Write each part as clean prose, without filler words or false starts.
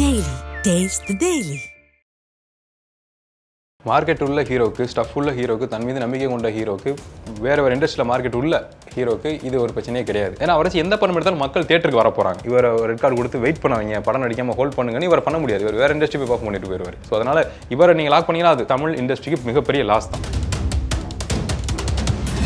Daily. Taste the Daily. Market உள்ள ஹீரோக்கு, stuff உள்ள ஹீரோக்கு, தன் மீது நம்பிக்கை கொண்ட ஹீரோக்கு, வேற இண்டஸ்ட்ரியில் மார்க்கெட் உள்ள ஹீரோக்கு இது ஒரு பிரச்சனையே கிடையாது. ஏன்னா அவரை எந்த படம் எடுத்தாலும் மக்கள் தியேட்டருக்கு வர போறாங்க. இவர் ரெட் கார்டு கொடுத்து வெயிட் பண்ணுவாங்க, படம் நடிக்காம ஹோல்ட் பண்ணுங்கன்னு இவர் பண்ண முடியாது. இவர் வேற இண்டஸ்ட்ரி போய் பர்ஃபார்ம் பண்ணிட்டு போயிருவார். ஸோ அதனால இவரை நீங்கள் லாக் பண்ணீங்கன்னா அது தமிழ் இண்டஸ்ட்ரிக்கு மிகப்பெரிய லாஸ் தான்.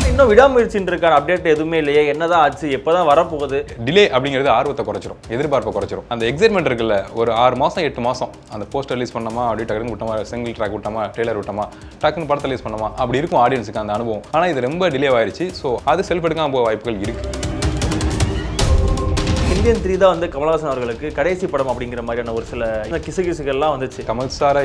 இன்னும் விடாமுயற்சின்றதுக்கான அப்டேட் எதுவுமே இல்லையே, என்னதான் ஆச்சு, எப்போதான் வரப்போகுது? டிலே அப்படிங்கிறது ஆர்வத்தை குறைச்சிரும், எதிர்பார்ப்பை குறைச்சிரும். அந்த எக்ஸைட்மெண்ட் இருக்குல்ல, ஒரு 6 மாதம் 8 மாதம் அந்த போஸ்டர் ரிலீஸ் பண்ணாமா, அப்படி டக்குனு விட்டோமா, சிங்கிள் ட்ராக் விட்டோமா, ட்ரெய்லர் விட்டோமா, டக்குன்னு படத்தை ரிலீஸ் பண்ணோமா, அப்படி இருக்கும் ஆடியன்ஸுக்கு அந்த அனுபவம். ஆனால் இது ரொம்ப டிலே ஆயிடுச்சு. ஸோ அது செல்ஃப் எடுக்காம போக வாய்ப்புகள் இருக்கு. இந்தியன் 3 தான் வந்து கமல்ஹாசன் அவர்களுக்கு கடைசி படம் அப்படிங்கிற மாதிரியான ஒரு சில கிசுகிசுகள்லாம் வந்துச்சு. கமல் சாரை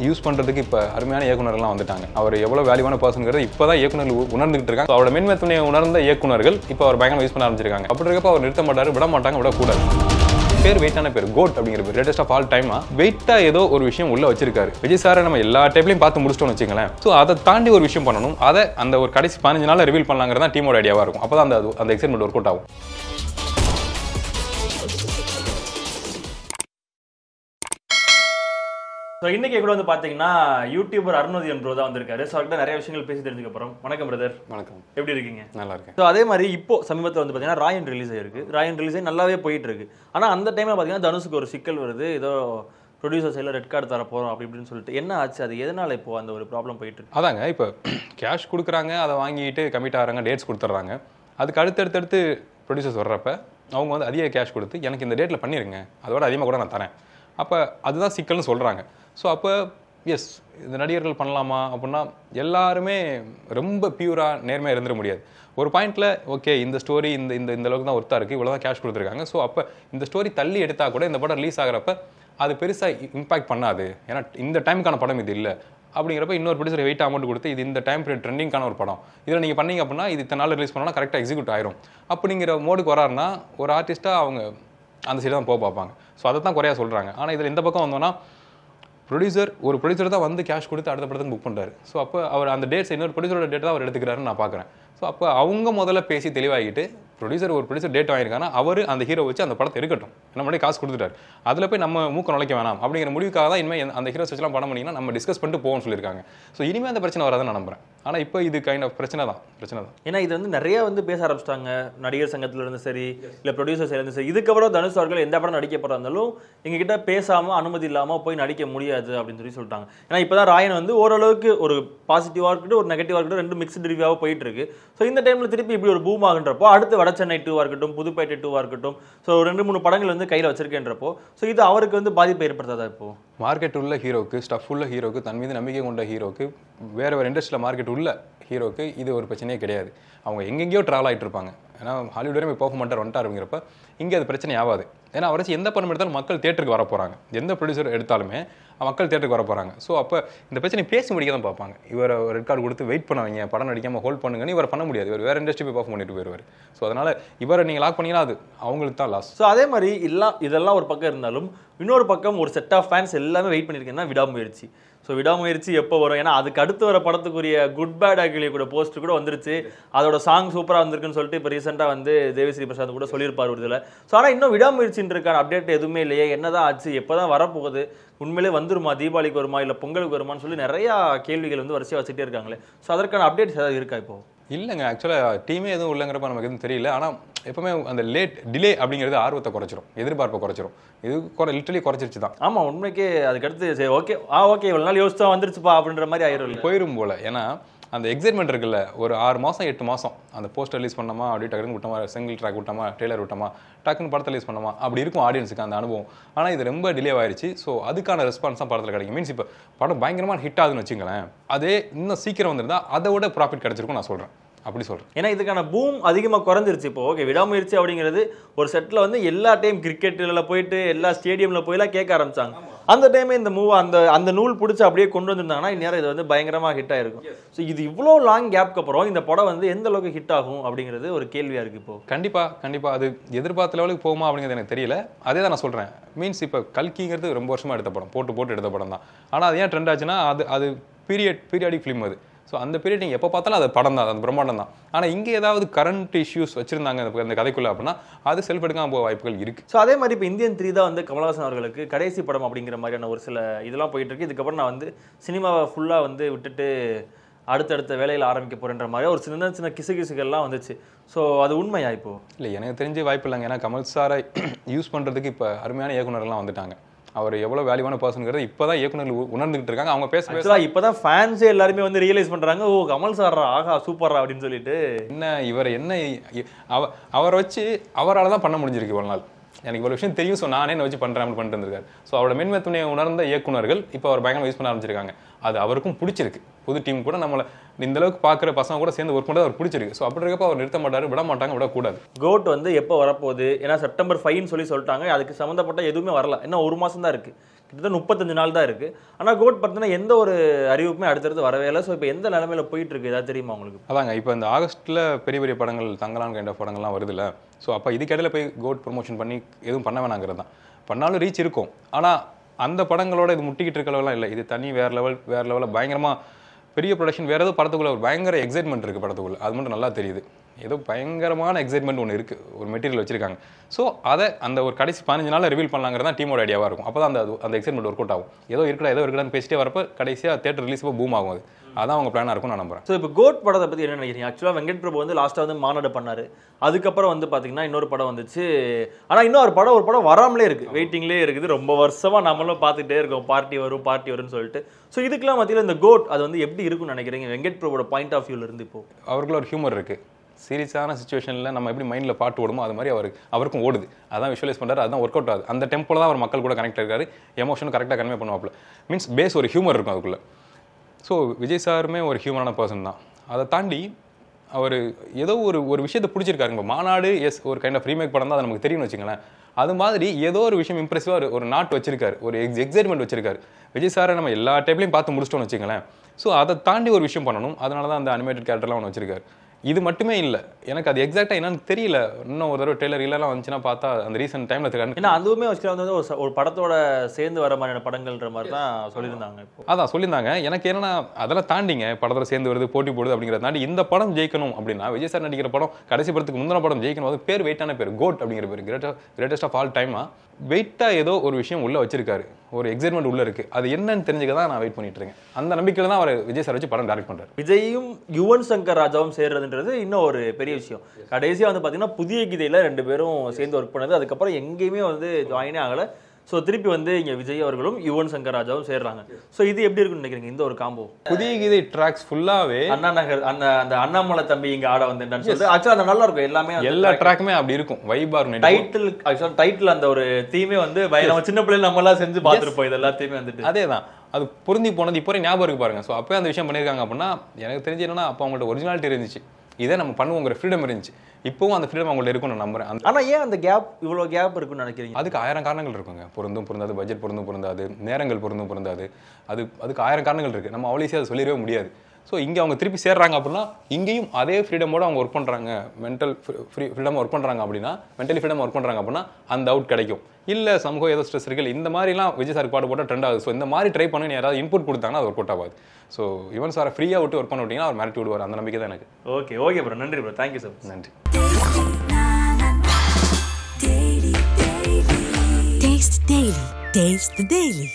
யூஸ் பண்ணுறதுக்கு இப்போ அருமையான இயக்குநர்கள்லாம் வந்துட்டாங்க. அவர் எவ்வளோ வேல்யூவான பர்சனுங்கிறது இப்போ தான் இயக்குநர்கள் உணர்ந்துகிட்டு இருக்காங்க. அவரோட மென்மைத்துணையை உணர்ந்த இயக்குநர்கள் இப்போ அவர் பயங்கரமாக யூஸ் பண்ண ஆரம்பிச்சிருக்காங்க. அப்படி இருக்கப்போ அவர் நிறுத்த மாட்டார், விட மாட்டாங்க, விடக்கூடாது. பேர் வெயிட்டான பேர், கோட் அப்படிங்கிற பேர், லேட்டஸ்ட் ஆஃப் ஆல் டைமா வெயிட்டா ஏதோ ஒரு விஷயம் உள்ள வச்சிருக்காரு. விஜய் சாரை நம்ம எல்லா டைப்லையும் பார்த்து முடிச்சிட்டோம்னு வச்சுங்களேன். ஸோ அதை தாண்டி ஒரு விஷயம் பண்ணணும். அதை அந்த ஒரு கடைசி 15 நாள் ரிவீல் பண்ணலாங்கிறது தான் டீமோட ஐடியாவாக இருக்கும். அப்போ தான் அந்த எக்ஸைட்மெண்ட் ஒர்க் அவுட் ஆகும். ஸோ இன்னைக்கு கூட வந்து பார்த்தீங்கன்னா யூடியூபர் அருணோதயம் ப்ரோ தான் வந்திருக்காரு. ஸோ அவர்கிட்ட நிறைய விஷயங்கள் பேசி தெரிஞ்சுக்க போகிறோம். வணக்கம் பிரதர். வணக்கம். எப்படி இருக்கீங்க? நல்லா இருக்கேன். ஸோ அதே மாதிரி இப்போ சமீபத்தில் வந்து பார்த்தீங்கன்னா ராயன் ரிலீஸ் ஆயிருக்கு. ராயன் ரிலீஸ் ஆகி நல்லாவே போயிட்டு இருக்கு. ஆனால் அந்த டைமில் பார்த்தீங்கன்னா தனுஷுக்கு ஒரு சிக்கல் வருது. ஏதோ ப்ரொடியூசர் சைடில் ரெட் கார்டு தர போகிறோம் அப்படி இப்படின்னு சொல்லிட்டு என்ன ஆச்சு, அது எதனால இப்போ அந்த ஒரு ப்ராப்ளம் போயிட்டு இருக்கு? அதாங்க, இப்போ கேஷ் கொடுக்குறாங்க, அதை வாங்கிட்டு கமிட் ஆகிறாங்க, டேட்ஸ் கொடுத்துட்றாங்க. அதுக்கு அடுத்தடுத்து ப்ரொடியூசர்ஸ் வர்றப்ப அவங்க வந்து அதிக கேஷ் கொடுத்து எனக்கு இந்த டேட்டில் பண்ணிடுங்க, அதோட அதிகமாக கூட நான் தரேன். அப்போ அதுதான் சிக்கல்னு சொல்கிறாங்க. ஸோ அப்போ எஸ், இந்த நடிகர்கள் பண்ணலாமா அப்படின்னா எல்லாருமே ரொம்ப பியூராக நேர்மையாக இருந்துட முடியாது. ஒரு பாயிண்ட்டில் ஓகே, இந்த ஸ்டோரி இந்த இந்த இந்த அளவுக்கு தான் ஒர்த்தாக இருக்குது, இவ்வளோ தான் கேஷ் கொடுத்துருக்காங்க. ஸோ அப்போ இந்த ஸ்டோரி தள்ளி எடுத்தால் கூட இந்த படம் ரிலீஸ் ஆகிறப்ப அது பெருசாக இம்பாக்ட் பண்ணாது, ஏன்னா இந்த டைமுக்கான படம் இது இல்லை அப்படிங்கிறப்ப இன்னொரு ப்ரொடியூசர் வெயிட் அமௌண்ட் கொடுத்து இது இந்த டைம் பீரியட் ட்ரெண்டிங்கான ஒரு படம், இதில் நீங்கள் பண்ணீங்க அப்படின்னா இது இத்தனை நாள் ரிலீஸ் பண்ணால் கரெக்டாக எக்ஸிக்யூட் ஆயிரும் அப்படிங்கிற மோடுக்கு வராருன்னா ஒரு ஆர்டிஸ்ட்டாக அவங்க அந்த சைடு தான் போக பார்ப்பாங்க. ஸோ அதை தான் குறையா சொல்கிறாங்க. ஆனால் இதில் இந்த பக்கம் வந்தோன்னா ஒரு ப்ரொடியூசர் தான் வந்து கேஷ் கொடுத்து அடுத்த படத்துக்கு புக் பண்ணுறாரு. ஸோ அப்போ அவர் அந்த டேட்ஸ் இன்னொரு ப்ரொடியூசரோட டேட் தான் அவர் எடுத்துக்கிறாருன்னு நான் பார்க்குறேன். ஸோ அப்போ அவங்க முதல்ல பேசி தெளிவாகிட்டு ஒரு ப்ரொடியூசர் டேட் வாங்கியிருக்காங்கன்னா அவர் அந்த ஹீரோ வச்சு அந்த படத்தை இருக்கட்டும், நம்ம முன்னாடி காசு கொடுத்துட்டாரு, அதில் போய் நம்ம மூக்க நுழைக்க வேணாம் அப்படிங்கிற முடிவுக்காக தான் இனிமேல் அந்த ஹீரோஸ் வச்சுலாம் படம் பண்ணிங்கன்னா நம்ம டிஸ்கஸ் பண்ணிட்டு போவோம்னு சொல்லியிருக்காங்க. ஸோ இனிமேல் அந்த பிரச்சனை வராதுன்னு நான் நம்புறேன். ஆனால் இப்போ இது கைண்ட் ஆஃப் பிரச்சனை தான். ஏன்னா இது வந்து நிறைய வந்து பேச ஆரம்பிச்சிட்டாங்க, நடிகர் சங்கத்தில் இருந்து சரி, இல்லை ப்ரொடியூசர்ஸ் இருந்து சரி. இதுக்கப்புறம் தனுஷ் அவர்கள் எந்த படம் நடிக்க போகிறா இருந்தாலும் எங்ககிட்ட பேசாமல் அனுமதி இல்லாமல் போய் நடிக்க முடியாது அப்படின்னு சொல்லி சொல்லிட்டாங்க. ஏன்னா இப்போ தான் ராயன் வந்து ஓரளவுக்கு ஒரு பாசிட்டிவாக இருக்கட்டும், ஒரு நெகட்டிவாக இருக்கட்டும், ரெண்டு மிக்ஸ்டு ரிவ்யூவாக போயிட்டு இருக்கு. ஸோ இந்த டைமில் திருப்பி இப்படி ஒரு பூம் ஆகுன்றப்போ அடுத்து வட சென்னை 2 இருக்கட்டும், புதுப்பேட்டை 2 இருக்கட்டும், ஸோ 2-3 படங்கள் வந்து கையில் வச்சிருக்கேன்றப்போ ஸோ இது அவருக்கு வந்து பாதிப்பு ஏற்படுத்தாதா? இப்போ மார்க்கெட் உள்ள ஹீரோக்கு, ஸ்டஃப் உள்ள ஹீரோக்கு, தன் மீது நம்பிக்கை கொண்ட ஹீரோக்கு, வேற இண்டஸ்ட்ரியில் மார்க்கெட் உள்ள ஹீரோக்கு இது ஒரு பிரச்சனையே கிடையாது. அவங்க எங்கெங்கேயோ ட்ராவல் ஆகிட்டு இருப்பாங்க. ஏன்னா ஹாலிவுட் வரையும் பெர்ஃபார்மன்ட்டாக வந்துட்டார் அப்படிங்கிறப்ப இங்கே அது பிரச்சனை ஆகாது. ஏன்னா அவரை எந்த படம் எடுத்தாலும் மக்கள் தியேட்டருக்கு வர போகிறாங்க, எந்த ப்ரொடியூசர் எடுத்தாலுமே மக்கள் தியேட்டருக்கு வர போகிறாங்க. ஸோ அப்போ இந்த பிரச்சனை பேசி முடிக்க தான் பார்ப்பாங்க. இவர் ரெட் கார்டு கொடுத்து வெயிட் பண்ணுவாங்க, படம் நடிக்காமல் ஹோல்ட் பண்ணுங்கன்னு இவர் பண்ண முடியாது. இவர் வேறு இண்டஸ்ட்ரி போய் பர்ஃபார்ம் பண்ணிட்டு போயிருவார். ஸோ அதனால் இவரை நீங்கள் லாக் பண்ணிங்கன்னா அது அவங்களுக்கு தான் லாஸ். ஸோ அதே மாதிரி இதெல்லாம் ஒரு பக்கம் இருந்தாலும் இன்னொரு பக்கம் ஒரு செட் ஆஃப் ஃபேன்ஸ் எல்லாமே வெயிட் பண்ணியிருக்கேன்னா விடாமுயற்சி. ஸோ விடாமுயற்சி எப்போ வரும்? ஏன்னா அதுக்கு அடுத்து வர படத்துக்குரிய குட் பேட் அகிலி கூட போஸ்ட் கூட வந்துருச்சு. அதோட சாங் சூப்பராக வந்திருக்குன்னு சொல்லிட்டு இப்போ ரீசெண்டாக வந்து தேவிஸ்ரீ பிரசாத் கூட சொல்லியிருப்பார் ஒரு இதில். ஸோ ஆனால் இன்னும் விடாமுயற்சின்றதுக்கான அப்டேட் எதுவுமே இல்லையே, என்னதான் ஆச்சு, எப்போ தான் வரப்போகுது, உண்மையிலே வந்துருமா, தீபாவளிக்கு வருமா, இல்லை பொங்கலுக்கு வருமானு சொல்லி நிறையா கேள்விகள் வந்து வரிசையாக வச்சுட்டே இருக்காங்களே. ஸோ அதற்கான அப்டேட்ஸ் ஏதாவது இருக்கா இப்போ? இல்லைங்க, ஆக்சுவலாக டீமே எதுவும் இல்லைங்கிறப்ப நமக்கு எதுவும் தெரியல. ஆனால் எப்பவுமே அந்த டிலே அப்படிங்கிறது ஆர்வத்தை குறைச்சிரும், எதிர்பார்ப்பை குறைச்சிரும். இது லிட்டரலி குறைச்சிருச்சு தான். ஆமாம், உண்மைக்கே அதுக்கடுத்து சரி ஓகே இவ்வளோ நாள் யோசிச்சா வந்துருச்சுப்பா அப்படின்ற மாதிரி ஆயிரும், போயிடும் போல. ஏன்னா அந்த எக்ஸைட்மெண்ட் இருக்குல்ல, ஒரு 6 மாதம் 8 மாதம் அந்த போஸ்டர் ரிலீஸ் பண்ணோமா, அப்படி டக்குன்னு விட்டோமா, சிங்கிள் ட்ராக் விட்டோமா, ட்ரெய்லர் விட்டோமா, டக்குன்னு படத்தை ரிலீஸ் பண்ணோமா, அப்படி இருக்கும் ஆடியன்ஸுக்கு அந்த அனுபவம். ஆனால் இது ரொம்ப டிலே ஆயிடுச்சு. ஸோ அதுக்கான ரெஸ்பான்ஸ் தான் படத்தில் கிடைக்கும். மீன்ஸ் இப்போ படம் பயங்கரமாக ஹிட் ஆகுதுன்னு வச்சுங்களேன், அதே இன்னும் சீக்கிரம் வந்திருந்தா அதை விட ப்ராஃபிட் கிடைச்சிருக்கும் நான் சொல்கிறேன். அப்படி சொல்கிறேன். ஏன்னா இதுக்கான பூம் அதிகமாக குறைஞ்சிருச்சு இப்போ. ஓகே, விடாமுயற்சி அப்படிங்கிறது ஒரு செட்டில் வந்து எல்லா டைம் கிரிக்கெட்டில் போயிட்டு எல்லா ஸ்டேடியமில் போயெல்லாம் கேட்க ஆரம்பிச்சாங்க. அந்த டைமே இந்த அந்த நூல் பிடிச்சி அப்படியே கொண்டு வந்திருந்தாங்கன்னா இந்நேரம் இது வந்து பயங்கரமாக ஹிட் ஆயிருக்கும். ஸோ இது இவ்வளோ லாங் கேப்க்கு அப்புறம் இந்த படம் வந்து எந்த அளவுக்கு ஹிட் ஆகும் அப்படிங்கிறது ஒரு கேள்வியாக இருக்குது இப்போ. கண்டிப்பாக அது எதிர்பார்த்த லெவலுக்கு போகுமா அப்படிங்கிறது எனக்கு தெரியல. அதே தான் நான் சொல்கிறேன். மீன்ஸ் இப்போ கல்கிங்கிறது ரொம்ப வருஷமாக எடுத்த படம், போட்டு எடுத்த படம் தான். ஆனால் அது ஏன் ட்ரெண்ட் ஆச்சுன்னா அது பீரியாடிக் ஃபிலிம். அது ஸோ அந்த பீரியட் நீங்கள் எப்போ பார்த்தாலும் அது படம் தான், அது பிரம்மாண்டம் தான். ஆனால் இங்கே ஏதாவது கரண்ட் இஷ்யூஸ் வச்சிருந்தாங்க அந்த கதைக்குள்ள அப்படின்னா அது செல்ஃப் எடுக்காம போக வாய்ப்புகள் இருக்கு. ஸோ அதே மாதிரி இப்போ இந்தியன் 3 தான் வந்து கமலஹாசன் அவர்களுக்கு கடைசி படம் அப்படிங்கிற மாதிரியான ஒரு சில இதெல்லாம் போயிட்டு இருக்கு. இதுக்கப்புறம் நான் வந்து சினிமாவை ஃபுல்லாக வந்து விட்டுட்டு அடுத்தடுத்த வேலையில் ஆரம்பிக்க போறேன்ற மாதிரி ஒரு சின்ன சின்ன கிசுகிசுகள்லாம் வந்துச்சு. ஸோ அது உண்மையா இப்போ? இல்லை, எனக்கு தெரிஞ்ச வாய்ப்பு இல்லைங்க. ஏன்னா கமல் சாரை யூஸ் பண்ணுறதுக்கு இப்போ அருமையான இயக்குனர்லாம் வந்துட்டாங்க. அவர் எவ்வளோ வேல்யூவான பர்சனுங்கிறது இப்போ தான் இயக்குனர்கள் உணர்ந்துகிட்டு இருக்காங்க. அவங்க பேச இப்போ தான் ஃபேன்ஸே எல்லாருமே வந்து ரியலைஸ் பண்ணுறாங்க, ஓ கமல் சார்ரா, ஆகா சூப்பர்ரா அப்படின்னு சொல்லிட்டு. அவரை வச்சு அவரால் தான் பண்ண முடிஞ்சிருக்கு ஒரு நாள். எனக்கு இவ்வளோ விஷயம் தெரியும், ஸோ நானே என்ன வச்சு பண்ணுறேன் அப்படின்னு பண்ணிட்டு இருந்திருக்காரு. ஸோ அவரோட மென்மைத்துணையை உணர்ந்த இயக்குனர்கள் இப்போ அவர் பயங்கரமாக யூஸ் பண்ண ஆரம்பிச்சிருக்காங்க. அது அவருக்கும் பிடிச்சிருக்கு. புது டீம் கூட நம்மளை இந்த அளவுக்கு பார்க்குற பசங்க கூட சேர்ந்து ஒர்க் பண்ணுறது அவர் பிடிச்சிருக்கு. ஸோ அப்படி இருக்கப்போ அவர் நிறுத்த மாட்டார், விட மாட்டாங்க, விடக்கூடாது. கோட் வந்து எப்போ வரப்போகுது? ஏன்னா செப்டம்பர் 5 சொல்லிட்டாங்க. அதுக்கு சம்மந்தப்பட்ட எதுவுமே வரல. இன்னும் 1 மாதம் தான் இருக்குது, கிட்டத்தட்ட 35 நாள் தான் இருக்குது. ஆனால் கோட் பார்த்தீங்கன்னா எந்த ஒரு அறிவிப்புமே அடுத்தடுத்து வரவே இல்லை. ஸோ இப்போ எந்த நிலைமையில போயிட்டு இருக்கு ஏதாவது தெரியுமா உங்களுக்கு? அதாங்க, இப்போ இந்த ஆகஸ்ட்டில் பெரிய பெரிய படங்கள் தங்கலான் கைண்ட் ஆஃப் படங்கள்லாம் வருதுல்ல. ஸோ அப்போ இதுக்கிடையில போய் கோட் ப்ரொமோஷன் பண்ணி எதுவும் பண்ண வேணாங்கிறது தான். பண்ணாலும் ரீச் இருக்கும். ஆனால் அந்த படங்களோட இது முட்டிக்கிட்டு இருக்களவுலாம் இல்லை. இது தனி வேறு லெவலில் பயங்கரமாக பெரிய ப்ரொடக்ஷன். வேறு ஏதோ படத்துக்குள்ள ஒரு பயங்கர எக்ஸைட்மெண்ட் இருக்குது படத்துக்குள்ள. அது மட்டும் நல்லா தெரியுது. ஏதோ பயங்கரமான எக்ஸைட்மெண்ட் ஒன்று இருக்குது, ஒரு மெட்டீரியல் வச்சிருக்காங்க. ஸோ அதை அந்த ஒரு கடைசி 15 நாளில் ரிவீல் பண்ணலாங்கிறது தான் டீமோட ஐடியாவாக இருக்கும். அப்போ தான் அந்த எக்ஸைட்மெண்ட் ஒர்க் அவுட் ஆகும். ஏதோ இருக்கடான்னு பேசிட்டே வரப்போ கடைசியாக தேட்டர் ரிலீஸ் பூம் ஆகும். அது அதான் அவங்க பிளானாக இருக்கும் நான் நம்புறேன். ஸோ இப்போ கோட் படத்தை பற்றி என்ன நினைக்கிறீங்க? ஆக்சுவலாக வெங்கட் பிரபு வந்து லாஸ்ட்டாக வந்து மாநாடு பண்ணார். அதுக்கப்புறம் வந்து பார்த்தீங்கன்னா இன்னொரு படம் வந்துச்சு. ஆனால் இன்னொரு படம் வராமலே இருக்குது, வெயிட்டிங்லேயே இருக்குது. ரொம்ப வருஷமாக நம்மளும் பார்த்துட்டே இருக்கோம், பார்ட்டி வரும்னு சொல்லிட்டு. ஸோ இதுக்கெல்லாம் மத்தியில் இந்த கோட் அது வந்து எப்படி இருக்குன்னு நினைக்கிறீங்க வெங்கட் பிரபுவோட பாயிண்ட் ஆஃப் வியூல இருந்து? இப்போ அவருக்குள்ள ஒரு ஹியூமர் இருக்குது. சீரியஸான சுச்சுவேஷனில் நம்ம எப்படி மைண்டில் பாட்டு ஓடுமோ அது மாதிரி அவருக்கும் ஓடுது. அதான் விஷுவலைஸ் பண்ணுறாரு, அதுதான் ஒர்க் அவுட் ஆகுது. அந்த டெம்போல தான் அவர் மக்கள் கூட கனெக்ட் இருக்காரு. எமோஷனும் கரெக்டாக கன்வே பண்ணுவாப்புல. மீன்ஸ் பேஸ் ஒரு ஹியூமர் இருக்கும் அதுக்குள்ளே. ஸோ விஜய் சாருமே ஒரு ஹியூமரான பர்சன் தான். அதை தாண்டி அவர் ஏதோ ஒரு விஷயத்தை பிடிச்சிருக்காரு. இப்போ மாநாடு ஒரு கைண்ட் ஆஃப் ரீமேக் படம் தான், அது நமக்கு தெரியும்னு வச்சுங்களேன். அது மாதிரி ஏதோ ஒரு விஷயம் இம்ப்ரெசிவாக ஒரு நாட்டு வச்சிருக்காரு, ஒரு எக்ஸைட்மெண்ட் வச்சிருக்காரு. விஜய் சாரை நம்ம எல்லா டைப்லையும் பார்த்து முடிச்சிட்டோம்னு வச்சுங்களேன். ஸோ அதை தாண்டி ஒரு விஷயம் பண்ணணும். அதனால தான் அந்த அனிமேட்டட் கேரக்டர்லாம் ஒன்று வச்சிருக்காரு. இது மட்டுமே இல்லை, எனக்கு அது எக்ஸாக்டாக என்னன்னு தெரியல. இன்னும் ஒரு தடவை டெய்லர் இல்லைலாம் வந்துச்சுன்னா பார்த்தா அந்த ரீசன்ட் டைமில் தெரியாது. ஏன்னா அதுவுமே வச்சுக்கலாம் வந்து ஒரு படத்தோட சேர்ந்து வர மாதிரியான படங்கள்ன்ற மாதிரி தான் சொல்லியிருந்தாங்க. இப்போ அதான் சொல்லியிருந்தாங்க. எனக்கு என்னன்னா அதெல்லாம் தாண்டிங்க படத்தில் சேர்ந்து வருது, போட்டி போடுது அப்படிங்கிறத தாண்டி இந்த படம் ஜெயிக்கணும் அப்படின்னா விஜய் சார் நடிக்கிற படம் கடைசி படத்துக்கு முந்தின படம் ஜெயிக்கணும். அது பேர் வெயிட்டான பேர், கோட் அப்படிங்கிற பேர். கிரேட்டஸ்ட் ஆஃப் ஆல் டைமா வெயிட்டாக ஏதோ ஒரு விஷயம் உள்ளே வச்சிருக்காரு, ஒரு எக்ஸைட்மெண்ட் உள்ளே இருக்குது. அது என்னன்னு தெரிஞ்சுக்க தான் நான் வெயிட் பண்ணிட்டு இருக்கேன். அந்த நம்பிக்கையில் தான் அவர் விஜய் சார் வச்சு படம் டைரக்ட் பண்ணுறாரு. விஜயும் யுவன் சங்கர் ராஜாவும் சேர்றதுன்றது இன்னும் ஒரு பெரிய விஷயம். கடைசியாக வந்து பார்த்தீங்கன்னா புதிய கீதையில் 2 பேரும் சேர்ந்து ஒர்க் பண்ணது. அதுக்கப்புறம் எங்கேயுமே வந்து ஜாயினே ஆகலை. ஸோ திருப்பி வந்து இங்கே விஜய் அவர்களும் யுவன் சங்கர் ராஜாவும் சேர்றாங்க. ஸோ இது எப்படி இருக்குன்னு நினைக்கிறீங்க இந்த ஒரு காம்போ? புதிய கீதை ட்ராக்ஸ் ஃபுல்லாவே அண்ணா நகர் அந்த அண்ணாமலை தம்பி இங்கே ஆட வந்து ஆக்சுவலாக அந்த நல்லா இருக்கும். எல்லா ட்ராக்குமே அப்படி இருக்கும், வைபா இருக்கும். டைட்டில் ஆக்சுவலாக டைட்டில் அந்த ஒரு தீமே வந்து நம்ம சின்ன பிள்ளைல நம்ம எல்லாம் செஞ்சு பார்த்துருப்போம். இது எல்லாத்தையுமே வந்துட்டு அதே தான் அது பொருந்தி போனது இப்போ ஞாபகம் இருக்கு பாருங்க. ஸோ அப்போ அந்த விஷயம் பண்ணியிருக்காங்க அப்படின்னா எனக்கு தெரிஞ்சு என்னன்னா அப்போ அவங்கள்ட்ட ஒரிஜினாலிட்டி இருந்துச்சு, இதே நம்ம பண்ணுவோங்கிற ஃப்ரீடம் இருந்துச்சு. இப்போவும் அந்த ஃப்ரீடம் அவங்கள்ட்ட இருக்கும்னு நான் நம்புறேன். ஆனால் ஏன் அந்த இவ்வளோ கேப் இருக்குன்னு நினைக்கிறீங்க? அதுக்கு 1000 காரணங்கள் இருக்குங்க. பொருந்தாது, பட்ஜெட் பொருந்தாது, நேரங்கள் பொருந்தாது. அதுக்கு 1000 காரணங்கள் இருக்குது. நம்ம அவ்வளோ ஈஸியாக அதை சொல்லிடவே முடியாது. ஸோ இங்கே அவங்க திருப்பி சேர்றாங்க அப்படின்னா இங்கேயும் அதே ஃப்ரீடமோடு அவங்க ஒர்க் பண்ணுறாங்க, மென்டல் ஃப்ரீடம் ஒர்க் பண்ணுறாங்க அப்படின்னா, மென்டலி ஃப்ரீடம் ஒர்க் பண்ணுறாங்க அப்படின்னா அந்த அவுட் கிடைக்கும். இல்லை சமூகம் ஏதோ ஸ்ட்ரெஸ் இருக்குது, இந்த மாதிரிலாம் விஜய் சார் பாட்டு போட்டால் ட்ரெண்ட் ஆகுது. ஸோ இந்த மாதிரி ட்ரை பண்ணி யாராவது இன்புட் கொடுத்தாங்கன்னா அது ஒர்க் அவுட் ஆகாது. ஸோ யுவன் சாரை ஃப்ரீயாக விட்டு ஒர்க் பண்ண விட்டிங்கன்னா அவர் மிரட்டி விடுவார். அந்த நம்பிக்கை தான் எனக்கு. ஓகே ப்ரோ, நன்றி ப்ரோ, தேங்க்யூ சார். நன்றி. Taste the Daily.